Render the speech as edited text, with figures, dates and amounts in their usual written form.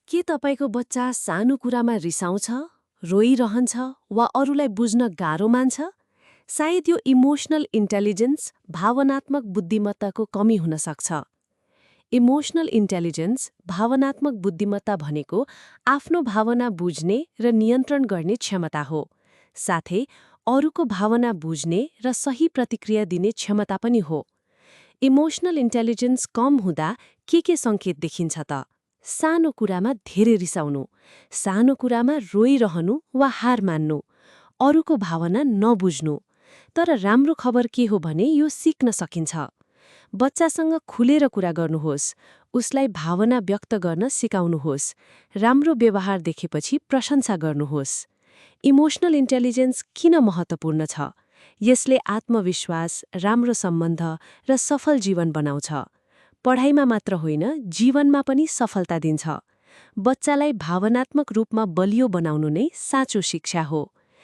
के तपाईँको बच्चा सानो कुरामा रिसाउँछ, रोइरहन्छ वा अरूलाई बुझ्न गाह्रो मान्छ? सायद यो इमोसनल इन्टेलिजेन्स, भावनात्मक बुद्धिमत्ताको कमी हुन सक्छ। इमोसनल इन्टेलिजेन्स, भावनात्मक बुद्धिमत्ता भनेको आफ्नो भावना बुझ्ने र नियन्त्रण गर्ने क्षमता हो। साथै अरूको भावना बुझ्ने र सही प्रतिक्रिया दिने क्षमता पनि हो। इमोसनल इन्टेलिजेन्स कम हुँदा के सङ्केत देखिन्छ त? सानो कुरामा धेरै रिसाउनु, सानो कुरामा रोइरहनु वा हार मान्नु, अरूको भावना नबुझ्नु। तर राम्रो खबर के हो भने यो सिक्न सकिन्छ। बच्चासँग खुलेर कुरा गर्नुहोस्, उसलाई भावना व्यक्त गर्न सिकाउनुहोस्, राम्रो व्यवहार देखेपछि प्रशंसा गर्नुहोस्। इमोसनल इन्टेलिजेन्स किन महत्त्वपूर्ण छ? यसले आत्मविश्वास, राम्रो सम्बन्ध र सफल जीवन बनाउँछ। पढाइमा मात्र होइन, जीवनमा पनि सफलता दिन्छ। बच्चालाई भावनात्मक रूपमा बलियो बनाउनु नै साँचो शिक्षा हो।